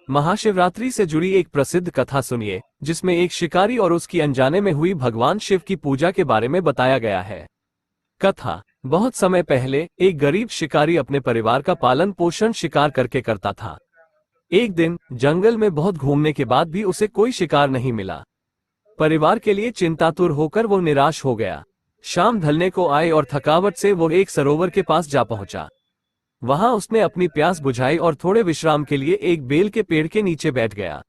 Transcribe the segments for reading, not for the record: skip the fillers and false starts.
महाशिवरात्रि से जुड़ी एक प्रसिद्ध कथा सुनिए, जिसमें एक शिकारी और उसकी अनजाने में हुई भगवान शिव की पूजा के बारे में बताया गया है। कथा। बहुत समय पहले एक गरीब शिकारी अपने परिवार का पालन पोषण शिकार करके करता था। एक दिन जंगल में बहुत घूमने के बाद भी उसे कोई शिकार नहीं मिला। परिवार के लिए चिंतातुर होकर वो निराश हो गया। शाम ढलने को आए और थकावट से वो एक सरोवर के पास जा पहुंचा। वहां उसने अपनी प्यास बुझाई और थोड़े विश्राम के लिए एक बेल के पेड़ के नीचे बैठ गया।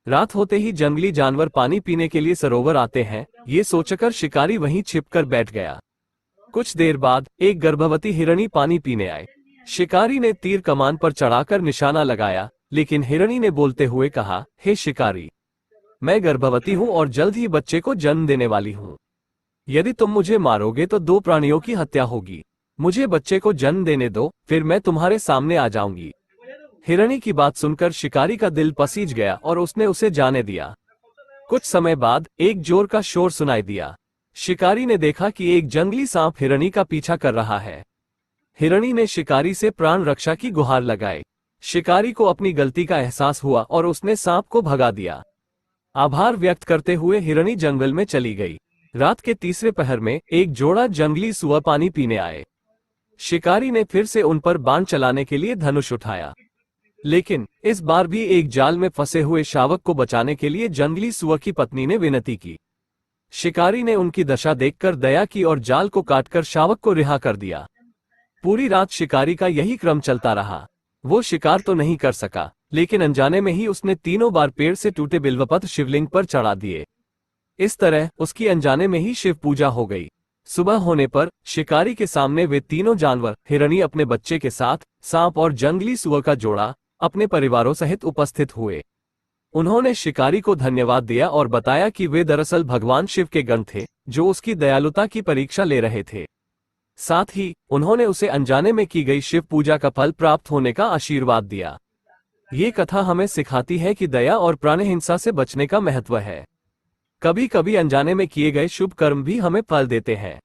रात होते ही जंगली जानवर पानी पीने के लिए सरोवर आते हैं, ये सोचकर शिकारी वहीं छिपकर बैठ गया। कुछ देर बाद एक गर्भवती हिरणी पानी पीने आए। शिकारी ने तीर कमान पर चढ़ाकर निशाना लगाया, लेकिन हिरणी ने बोलते हुए कहा, हे शिकारी, मैं गर्भवती हूँ और जल्द ही बच्चे को जन्म देने वाली हूँ। यदि तुम मुझे मारोगे तो दो प्राणियों की हत्या होगी। मुझे बच्चे को जन्म देने दो, फिर मैं तुम्हारे सामने आ जाऊंगी। हिरणी की बात सुनकर शिकारी का दिल पसीज गया और उसने उसे जाने दिया। कुछ समय बाद एक जोर का शोर सुनाई दिया। शिकारी ने देखा कि एक जंगली सांप हिरणी का पीछा कर रहा है। हिरणी ने शिकारी से प्राण रक्षा की गुहार लगाई। शिकारी को अपनी गलती का एहसास हुआ और उसने सांप को भगा दिया। आभार व्यक्त करते हुए हिरणी जंगल में चली गई। रात के तीसरे पहर में एक जोड़ा जंगली सुअर पानी पीने आए। शिकारी ने फिर से उन पर बाण चलाने के लिए धनुष उठाया, लेकिन इस बार भी एक जाल में फंसे हुए शावक को बचाने के लिए जंगली सुअर की पत्नी ने विनती की। शिकारी ने उनकी दशा देखकर दया की और जाल को काटकर शावक को रिहा कर दिया। पूरी रात शिकारी का यही क्रम चलता रहा। वो शिकार तो नहीं कर सका, लेकिन अनजाने में ही उसने तीनों बार पेड़ से टूटे बिल्वपत्र शिवलिंग पर चढ़ा दिए। इस तरह उसकी अनजाने में ही शिव पूजा हो गई। सुबह होने पर शिकारी के सामने वे तीनों जानवर, हिरणी अपने बच्चे के साथ, सांप और जंगली सुअर का जोड़ा, अपने परिवारों सहित उपस्थित हुए। उन्होंने शिकारी को धन्यवाद दिया और बताया कि वे दरअसल भगवान शिव के गण थे, जो उसकी दयालुता की परीक्षा ले रहे थे। साथ ही उन्होंने उसे अनजाने में की गई शिव पूजा का फल प्राप्त होने का आशीर्वाद दिया। ये कथा हमें सिखाती है कि दया और प्राणहिंसा से बचने का महत्व है। कभी कभी अनजाने में किए गए शुभ कर्म भी हमें फल देते हैं।